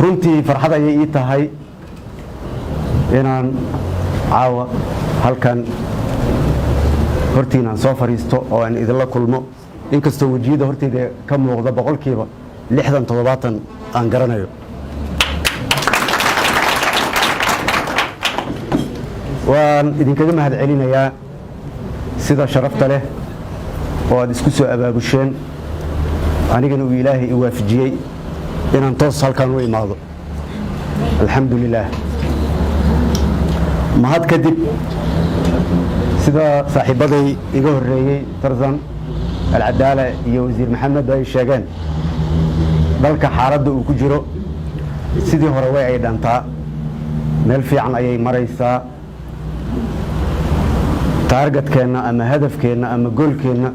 runtii farxad ayay ii tahay inaan caawa halkan hortiinaan soo fariisto oo aan idinla kulmo inkastoo wejiyada horteyda ka muuqda boqolkiiba 60-70 aan garanayo waan idinkaga mahad celinayaa sida sharafta leh oo aad isku soo abaabusheen anigana uu ilaahay i waafajiyey inaan toos halkan u imaado alxamdulilaah mahad kadib sida saaxiibaday iga horreeyey tarzan alcadaala iyo wasiir maxamed ay sheegeen dalka xaaladda uu ku jiro sidii hore way ay dhantaa meel fiican ayay maraysaa taargetkeenna ama hadafkeenna ama goolkeenna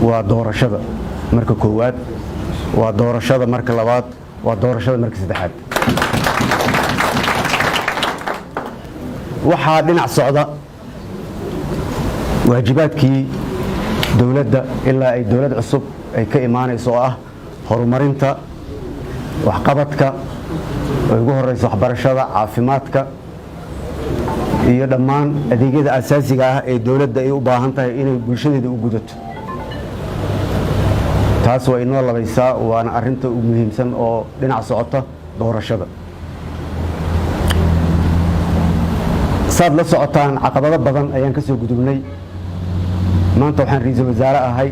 waa doorashada marka koowaad waa doorashada marka labaad waa doorashada marka saddexaad waxaa dhinac socda waajibaadkii dowladda ilaa ay dowlad cusub ay ka imaanayso oo ah horumarinta waxqabadka oo ugu horeysa waxbarashada caafimaadka iyo dhammaan adeegyada asaasiga ah ee dowladda ay u baahan tahay inay bulshadeeda u gudato taas waa inoo labaysaa waana arinta ugu muhiimsan oo dhinac socota doorashada saad la socotaan caqabado badan ayaan ka soo gudubnay maanta waxaan ra'iisul wasaare ahay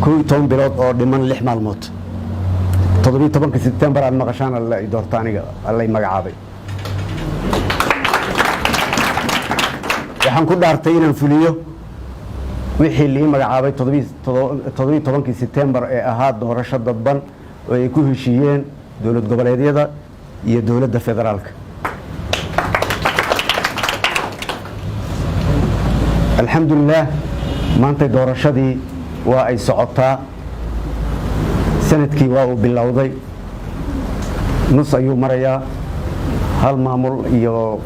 11 bilood oo dhiman 6 maalmood 17 September aan maqashaan alla i doorta aniga alla i magacaabay waxaan ku dhaartay inaan fuliyo wixii lii magacaabay 17 September ee ahaa doorasho dadban oo ay ku heshiiyeen dowlad goboleedyada iyo dowladda federaalka alxamdulillaah maanta doorashadii waa ay socotaa sanadkii waa uu bilowday nus ayuu marayaa hal maamul iyo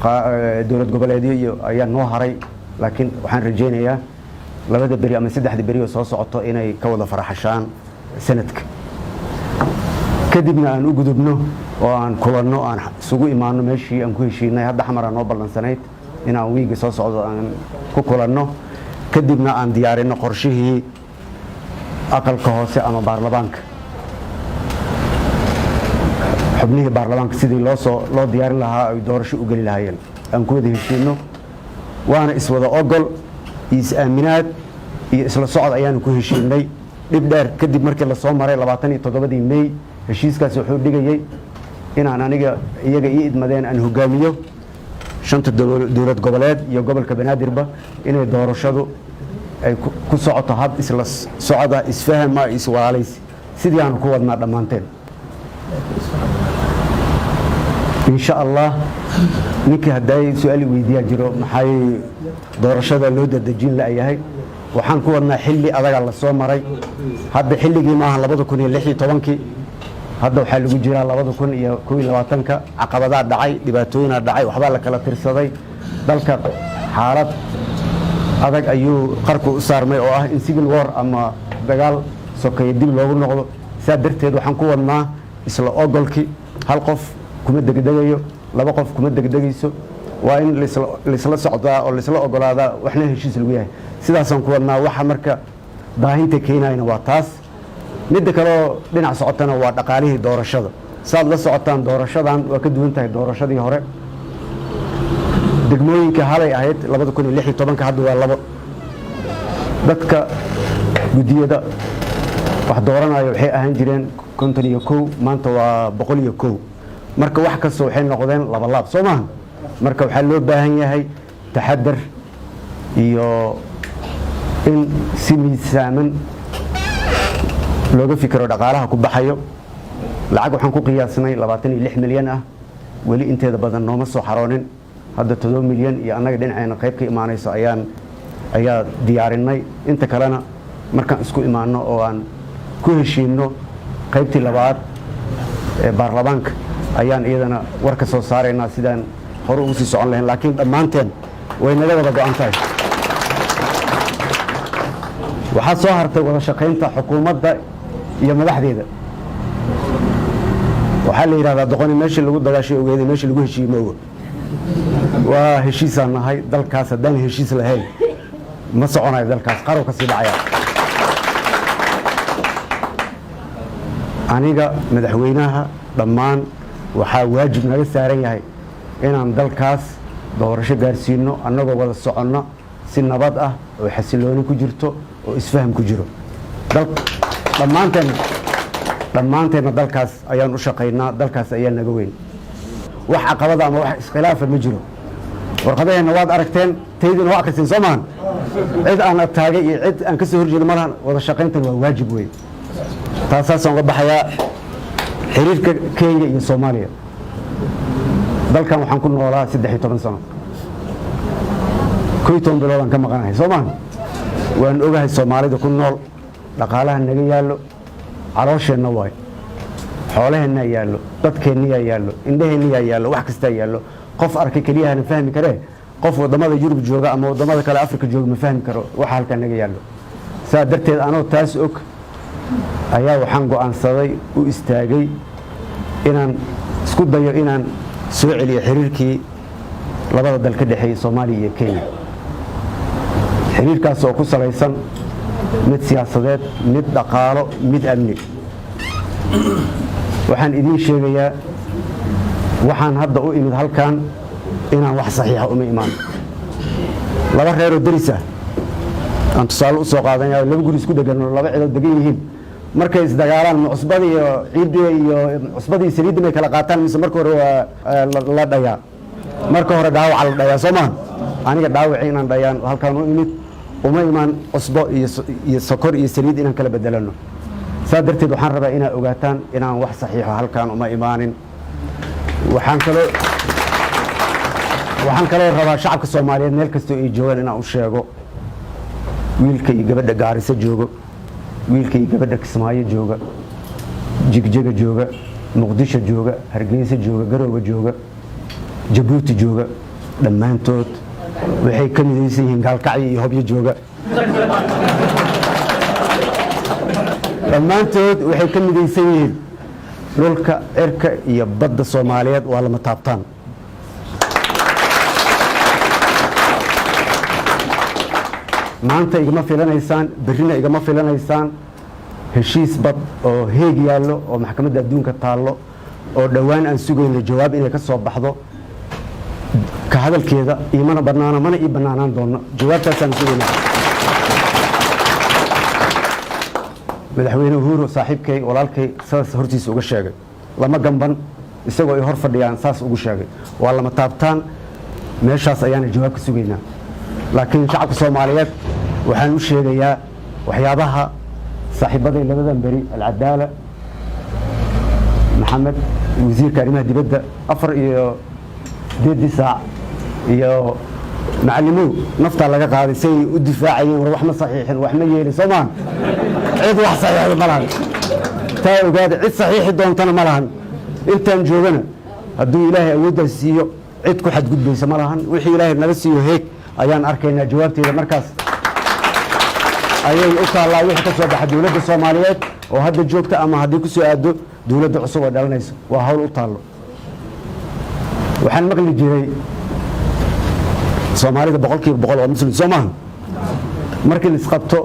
dowlad goboleedyo iyo ayaa noo haray laakiin waxaan rajaynayaa labada beri ama saddexda beri oo soo socoto inay ka wada faraxashaan sanadka kadibna aan u gudubno oo aan kulanno aan isugu imaano meeshii aan ku heshiinay hadda xamar aan noo ballansanayd inaan wiiga soo socdo aan ku kulanno kadibna aan diyaarino qorshihii aqalka hoose ama baarlamaanka xubnihii baarlamaanka sidii loo diyaarin lahaa ay doorasho u geli lahaayeen aan ku wada heshiino waana iswada ogol iyo is-aaminaad iyo isla socod ayaanu ku heshiinay dhib dheer kadib markii la soo maray 27 May heshiiskaas wuxuu dhigayay inaan aniga iyaga ii idmadeen aan hogaamiyo shanta dowlad goboleed iyo gobolka banaadirba inay doorashadu ay ku socoto hab isla socda isfahama iswalaalays sidii aan ku wadnaa dhamaanteen insha Allah ninkii haday su'aal weydiiya jiro maxay doorashada loo dadajin la yahay waxaan ku wadnaa xilli adaga la soo maray hadda xilligii maaha 2016 hadda waxaa lagu jiraa 2021 caqabadaha dhacay dhibaatooyinka dhacay waxba la kala tirsaday dalka xaalad adag ayuu qarku u saarmay oo ah in civil war ama dagaal sokeeye dib loogu noqdo saa darteed waxaan ku wadnaa isla ogolki hal qof kuma degdegayo laba qof kuma degdegayso waa in la socdaa oo la ogolaada waxna heshiis lagu yahay sidaasaan ku wadnaa waxa marka baahinta keenayna waa taas midda kale dhinac socotana waa dhaqaalihii doorashada saad la socotaan doorashadan waa ka duwan tahay doorashadii hore degmooyinka halay ahayd 2016 hadda waa labo dadka gudiyada wax dooranayo waxay ahaan jireen 51 maanta waa 101 marka wax kasta waxay noqdeen laba laab Soomaan marka waxa loo baahan yahay taxadar iyo in si miisaaman looga fikiro dhaqaalaha ku baxayo lacag waxaan ku qiyaasnay 26 milyan ah wali inteeda badan nooma soo xaroonin hadda 7 milyan iyo anaga dhinacayna qayb ka imaanayso ayaa diyaarinay inta kalena markaan isku imaano oo aan ku heshiino qaybtii labaad ee baarlamaanka ayaan iyadana war ka soo saareynaa sidaan hore ugu sii socon lahayn laakiin dhammaanteen way naga wada go'an tahay waxaa soo hartay wada shaqaynta xukuumadda iyo madaxdeeda waxaa la yidhahdaa doqoni meeshii lagu dagaashay ogeeday meeshii lagu heshiiyey ma oga waa heshiisaan nahay dalkaas haddaan heshiis lahayn ma soconayo dalkaas qarow ka sii dhacaya aniga madaxweynaha dhammaan waxaa waajib naga saaran yahay inaan dalkaas doorasho gaarsiino annagoo wada soconno si nabad ah oo xasilooni ku jirto oo isfaham ku jiro dhammaanteenna dalkaas ayaan u shaqaynaa dalkaas ayaa naga weyn wax caqabada ama wax iskhilaafa ma jiro warqadaheenna waad aragteen taydina waa akhriseen soo maahan cid aan ataagay iyo cid aan ka soo horjeedo malahan wada shaqayntan waa waajib weyn taasaasaan uga baxayaa xiriirka kenya iyo soomaaliya dalkan waxaan ku noolaa 13 sano 11 biloodaan ka maqanahay soo maahan waan ogahay soomaalida ku nool dhaqaalaha naga yaallo caloosheenna waay xoolaheenna yaallo dadkeenniyaa yaallo indhaheenniyaa yaallo wax kastaa yaallo qof arkay keliyahana fahmi karee qof waddamada yurub jooga ama waddamada kale afrika jooga ma fahmi karo waxa halkan naga yaallo saa darteed anoo taas og ayaa waxaan go'aansaday u istaagay inaan isku dayo inaan soo celiyo xiriirkii labada dal ka dhexeeyey soomaaliya iyo kenya xiriirkaas oo ku salaysan mid siyaasadeed mid dhaqaalo mid amni waxaan idiin sheegayaa waxaan hadda u imid halkan inaan wax saxiixa uma imaan laba reeroo deris ah aan tusaale u soo qaadanaya laba guri isku dhegan oo laba cidood degan yihiin markay isdagaalaan cusbada iyo ciidda iyo cusbada iyo saliidda may kala qaataan mise marka hore waa la dhayaa marka hore dhaawaca la dhayaa soo maaha aniga dhaawacii inaan dhayaan halkaan u imid uma imaan cusbo iyo sokor iyo saliid inaan kala bedelano saa darteed waxaan rabaa inaad ogaataan inaan wax saxiixo halkaan uma imaanin waxaan kaloo rabaa shacabka soomaaliyeed meel kastoo ay joogaan inaan u sheego wiilka iyo gabadha gaariso joogo wiilka iyo gabadha kismaayo jooga jigjega jooga muqdisho jooga hargeysa jooga garoowe jooga jabuuti jooga dhammaantood waxay ka midaysan yihiin gaalkacyo iyo hobyo jooga dhammaantood waxay ka midaysan yihiin dhulka cirka iyo badda soomaaliyeed waa lama taabtaan maanta igama filanaysaan berrina igama filanaysaan heshiis bad oo heeg yaallo oo maxkamadda adduunka taallo oo dhowaan aan sugayno jawaab inay ka soo baxdo ka hadalkeeda imana bannaana mana ii bannaanaan doono jawaabtaasaan sugaynaa madaxweyne uhuru saaxiibkay walaalkay saas hortiisa uga sheegay lama gamban isagoo ay hor fadhiyaan saas ugu sheegay waa lama taabtaan meeshaas ayaana jawaab ka sugaynaa laakiin shacabka soomaaliyeed waxaan u sheegayaa waxyaabaha saaxiibaday labadan beri alcadaala maxamed wasiirka arrimaha dibadda 4 saac iyo macallimow naftaa laga qaaday say u difaacayeen war wax ma saxiixin wax ma yeelin soo maahan cid wax saxiixda ma lahan taa ogaada cid saxiixi doontana ma lahan intaan joogana hadduu ilaahay awooddaas siiyo cid ku xadgudbaysa ma lahan wixii ilaahay naga siiyo heeg ayaan arkaynaa jawaabteeda markaas ayay u taallaa wixii ka soo baxa dowladda soomaaliyeed oo hadda joogta ama haddii ku soo aado dowladda cusub oo dhalanayso waa hawl u taallo waxaan maqli jiray soomaalida 100% waa muslim soo maahan markii la isqabto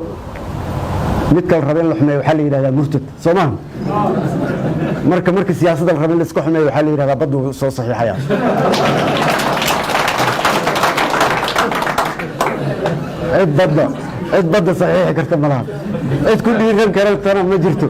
mid kale raba in la xumeeyo waxaa la yidhahdaa murtad soo maahan markii siyaasadda la raba in la iska xumeeyo waxaa la yidhahdaa baddu soo saxiixaya cid badda saxiixi karta ma laha cid ku dhiiran kartana ma jirto